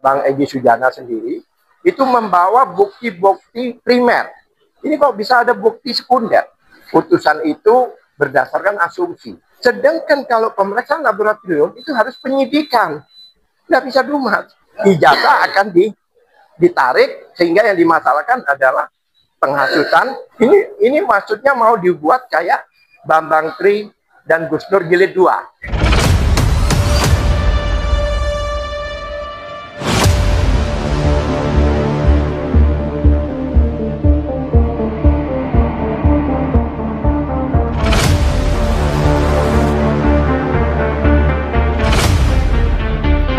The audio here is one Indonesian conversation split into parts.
Bang Egy Sujana sendiri itu membawa bukti-bukti primer. Ini kok bisa ada bukti sekunder? Putusan itu berdasarkan asumsi. Sedangkan kalau pemeriksaan laboratorium itu harus penyidikan. Nggak bisa dumas. Ijazah akan ditarik sehingga yang dimasalahkan adalah penghasutan. Ini maksudnya mau dibuat kayak Bambang Tri dan Gus Dur jilid 2.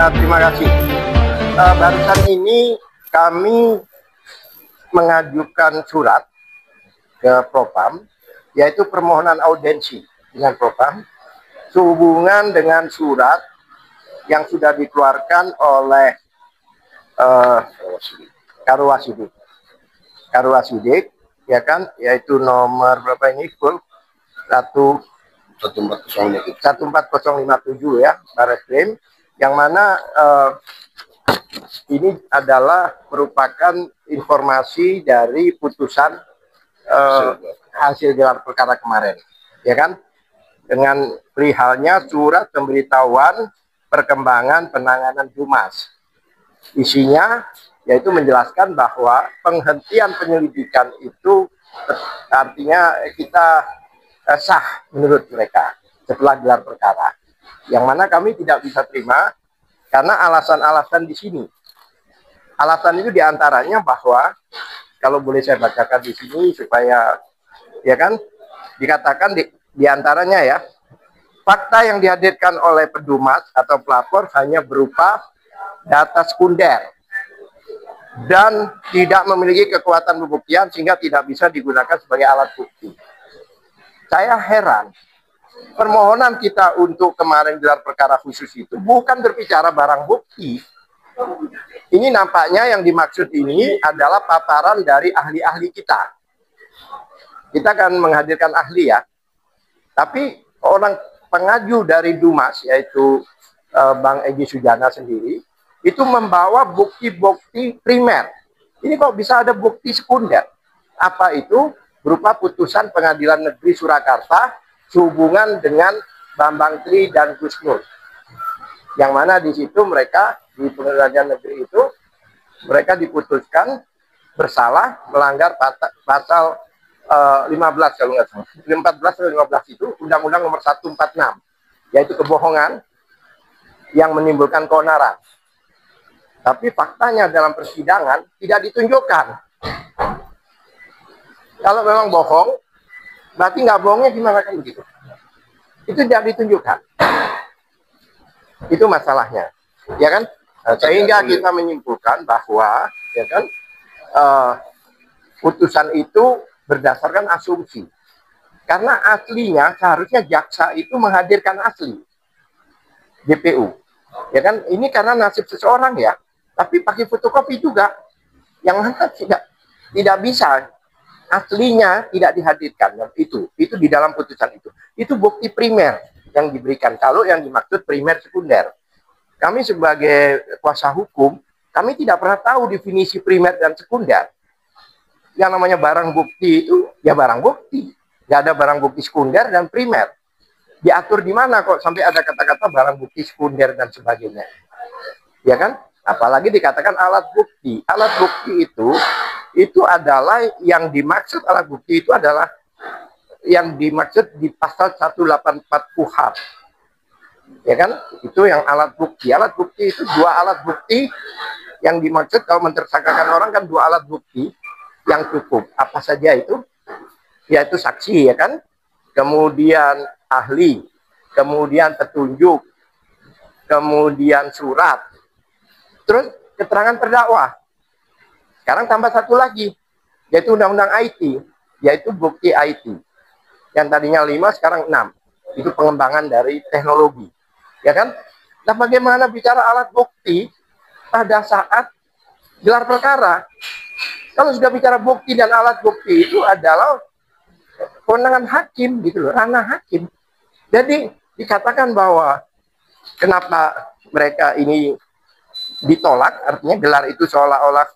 Terima kasih. Barusan ini kami mengajukan surat ke Propam, yaitu permohonan audiensi dengan Propam sehubungan dengan surat yang sudah dikeluarkan oleh Karwasidik, ya kan, yaitu nomor berapa ini, 14057 ya, Barreskrim, yang mana ini adalah merupakan informasi dari putusan hasil gelar perkara kemarin, ya kan, dengan perihalnya surat pemberitahuan perkembangan penanganan Dumas. Isinya yaitu menjelaskan bahwa penghentian penyelidikan itu artinya kita sah menurut mereka setelah gelar perkara, yang mana kami tidak bisa terima karena alasan-alasan di sini. Alasan itu diantaranya bahwa, kalau boleh saya bacakan di sini supaya, ya kan, dikatakan diantaranya ya, fakta yang dihadirkan oleh pedumas atau pelapor hanya berupa data sekunder dan tidak memiliki kekuatan pembuktian sehingga tidak bisa digunakan sebagai alat bukti. Saya heran. Permohonan kita untuk kemarin gelar perkara khusus itu bukan berbicara barang bukti. Ini nampaknya yang dimaksud ini adalah paparan dari ahli-ahli kita. Kita akan menghadirkan ahli ya. Tapi orang pengaju dari Dumas, yaitu Bang Egy Sujana sendiri, itu membawa bukti-bukti primer. Ini kok bisa ada bukti sekunder? Apa itu? Berupa putusan Pengadilan Negeri Surakarta sehubungan dengan Bambang Tri dan Gus Dur, yang mana di situ mereka di Pengadilan Negeri itu mereka diputuskan bersalah melanggar pasal 15 kalau nggak salah, 14 atau 15 itu Undang-Undang Nomor 146, yaitu kebohongan yang menimbulkan keonaran. Tapi faktanya dalam persidangan tidak ditunjukkan. Kalau memang bohong, berarti nggak bohongnya gimana kan begitu? Itu tidak ditunjukkan. Itu masalahnya, ya kan? Sehingga kita menyimpulkan bahwa, ya kan, putusan itu berdasarkan asumsi. Karena aslinya seharusnya jaksa itu menghadirkan asli JPU, ya kan? Ini karena nasib seseorang ya. Tapi pakai fotokopi juga, yang mana tidak bisa. Aslinya tidak dihadirkan. Itu di dalam putusan itu bukti primer yang diberikan. Kalau yang dimaksud primer sekunder, kami sebagai kuasa hukum, kami tidak pernah tahu definisi primer dan sekunder. Yang namanya barang bukti itu ya barang bukti, nggak ada barang bukti sekunder dan primer. Diatur di mana kok sampai ada kata-kata barang bukti sekunder dan sebagainya, ya kan? Apalagi dikatakan alat bukti. Alat bukti itu adalah yang dimaksud, alat bukti itu adalah yang dimaksud di pasal 184 KUHP. Ya kan? Itu yang alat bukti. Alat bukti itu dua alat bukti yang dimaksud kalau mentersangkakan orang kan dua alat bukti yang cukup. Apa saja itu? Yaitu saksi, ya kan? Kemudian ahli, kemudian petunjuk, kemudian surat, terus keterangan terdakwa. Sekarang tambah satu lagi, yaitu undang-undang IT, yaitu bukti IT. Yang tadinya 5, sekarang 6. Itu pengembangan dari teknologi. Ya kan? Nah, bagaimana bicara alat bukti pada saat gelar perkara? Kalau sudah bicara bukti dan alat bukti itu adalah kewenangan hakim, gitu loh, ranah hakim. Jadi dikatakan bahwa kenapa mereka ini ditolak, artinya gelar itu seolah-olah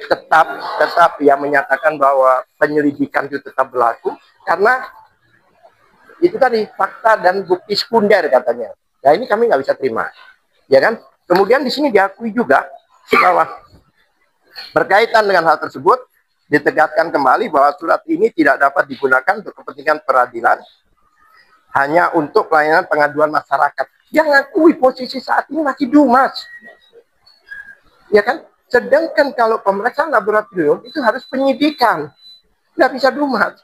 tetap ya menyatakan bahwa penyelidikan itu tetap berlaku karena itu tadi fakta dan bukti sekunder katanya. Nah ini kami nggak bisa terima, ya kan? Kemudian di sini diakui juga bahwa berkaitan dengan hal tersebut ditegaskan kembali bahwa surat ini tidak dapat digunakan untuk kepentingan peradilan, hanya untuk pelayanan pengaduan masyarakat. Dia ngakui posisi saat ini masih Dumas, ya kan? Sedangkan kalau pemeriksaan laboratorium itu harus penyidikan, nggak bisa Dumas.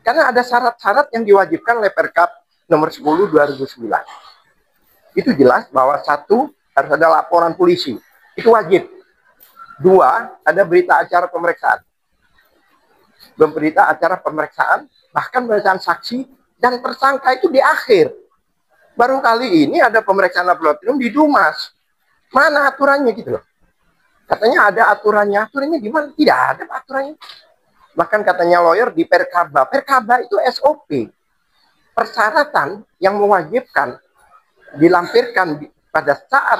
Karena ada syarat-syarat yang diwajibkan oleh Perkap nomor 10 2009. Itu jelas bahwa satu, harus ada laporan polisi. Itu wajib. Dua, ada berita acara pemeriksaan. Berita acara pemeriksaan, bahkan pemeriksaan saksi dan tersangka itu di akhir. Baru kali ini ada pemeriksaan laboratorium di Dumas. Mana aturannya gitu loh. Katanya ada aturannya. Aturannya gimana? Tidak ada aturannya. Bahkan katanya lawyer di Perkaba. Perkaba itu SOP. Persyaratan yang mewajibkan dilampirkan pada saat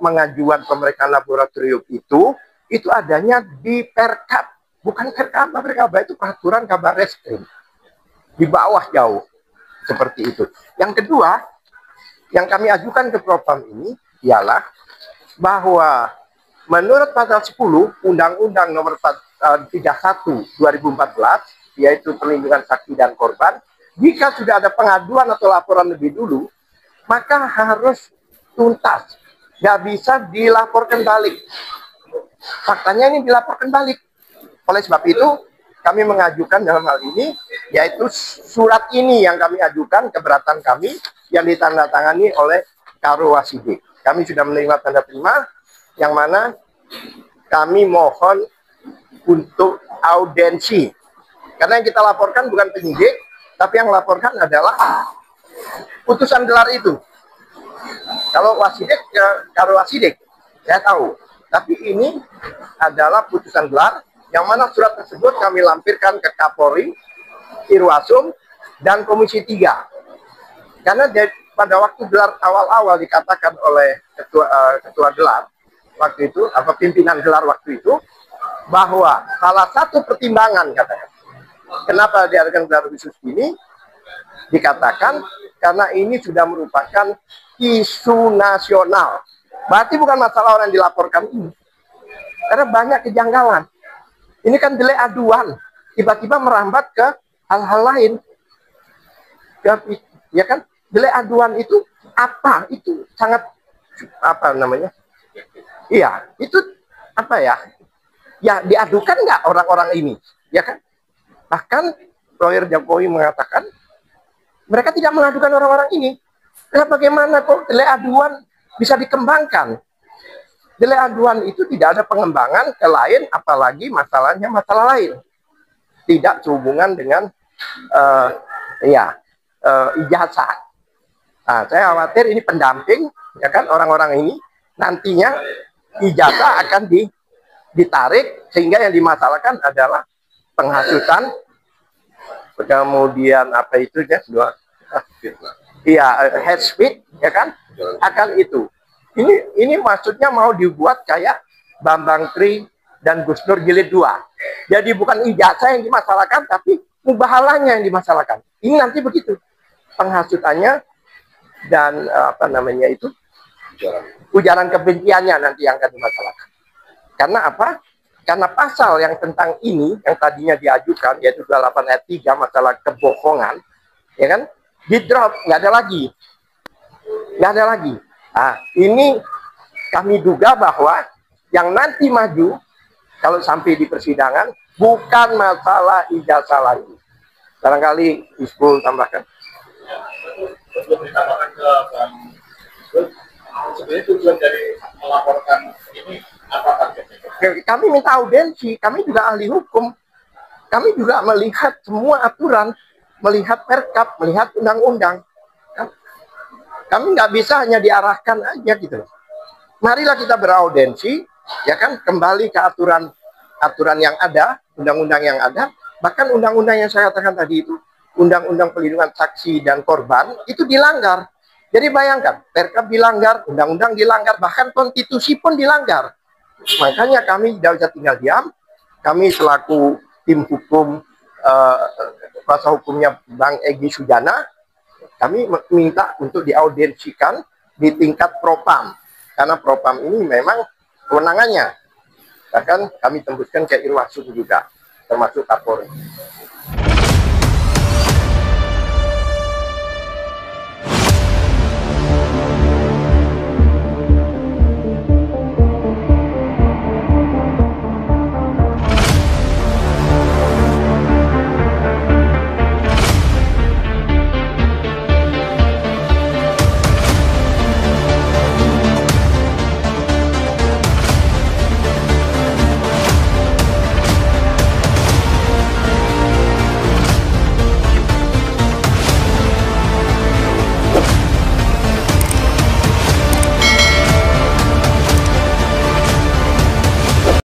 pengajuan pemeriksaan laboratorium itu adanya di Perkab. Bukan Perkaba. Perkaba itu peraturan kabar reskrim. Di bawah jauh. Seperti itu. Yang kedua, yang kami ajukan ke Propam ini ialah bahwa menurut pasal 10 Undang-Undang nomor 31 2014, yaitu perlindungan saksi dan korban, jika sudah ada pengaduan atau laporan lebih dulu, maka harus tuntas. Nggak bisa dilaporkan balik. Faktanya ini dilaporkan balik. Oleh sebab itu, kami mengajukan dalam hal ini, yaitu surat ini yang kami ajukan, keberatan kami, yang ditandatangani oleh Karo Wasidik. Kami sudah menerima tanda terima, yang mana kami mohon untuk audiensi. Karena yang kita laporkan bukan penyidik, tapi yang laporkan adalah putusan gelar itu. Kalau Wasidik, Karo Wasidik, saya tahu. Tapi ini adalah putusan gelar, yang mana surat tersebut kami lampirkan ke Kapolri, Irwasum, dan Komisi 3. Karena pada waktu gelar awal-awal dikatakan oleh ketua gelar, waktu itu, apa pimpinan gelar waktu itu, bahwa salah satu pertimbangan katanya, kenapa diadakan gelar khusus ini, dikatakan karena ini sudah merupakan isu nasional. Berarti bukan masalah orang yang dilaporkan ini. Karena banyak kejanggalan. Ini kan delay aduan, tiba-tiba merambat ke hal-hal lain. Ya kan? Delay aduan itu apa? Itu sangat apa namanya? Iya, itu apa ya? Ya diadukan nggak orang-orang ini, ya kan? Bahkan lawyer Jokowi mengatakan mereka tidak mengadukan orang-orang ini. Nah, bagaimana kok delay aduan bisa dikembangkan? Delay aduan itu tidak ada pengembangan ke lain, apalagi masalahnya masalah lain. Tidak sehubungan dengan ijazah. Nah, saya khawatir ini pendamping, ya kan, orang-orang ini nantinya ijazah akan ditarik, sehingga yang dimasalahkan adalah penghasutan, kemudian apa itu ya, head speech, ya kan, akan itu. Ini maksudnya mau dibuat kayak Bambang Tri dan Gus Dur jilid 2. Jadi bukan ijazah yang dimasalahkan, tapi mubahalanya yang dimasalahkan. Ini nanti begitu penghasutannya dan apa namanya itu, ujaran kebenciannya nanti yang akan dimasalahkan. Karena apa? Karena pasal yang tentang ini yang tadinya diajukan, yaitu 28 ayat 3 masalah kebohongan, ya kan, di drop, nggak ada lagi. Nggak ada lagi. Nah, ini kami duga bahwa yang nanti maju kalau sampai di persidangan bukan masalah ijazah lagi. Barangkali Isbul tambahkan. Sebenarnya tujuan dari melaporkan ini apa targetnya? Kami minta audiensi, kami juga ahli hukum. Kami juga melihat semua aturan, melihat Perkap, melihat undang-undang. Kami nggak bisa hanya diarahkan aja gitu. Marilah kita beraudiensi, ya kan, kembali ke aturan yang ada, undang-undang yang ada. Bahkan undang-undang yang saya katakan tadi itu, undang-undang pelindungan saksi dan korban, itu dilanggar. Jadi bayangkan, Perkap dilanggar, undang-undang dilanggar, bahkan konstitusi pun dilanggar. Makanya kami tidak bisa tinggal diam. Kami selaku tim hukum, kuasa hukumnya Bang Egy Sujana, kami minta untuk diaudiensikan di tingkat Propam. Karena Propam ini memang kewenangannya. Bahkan kami tembuskan ke Irwasum juga, termasuk Kapolri.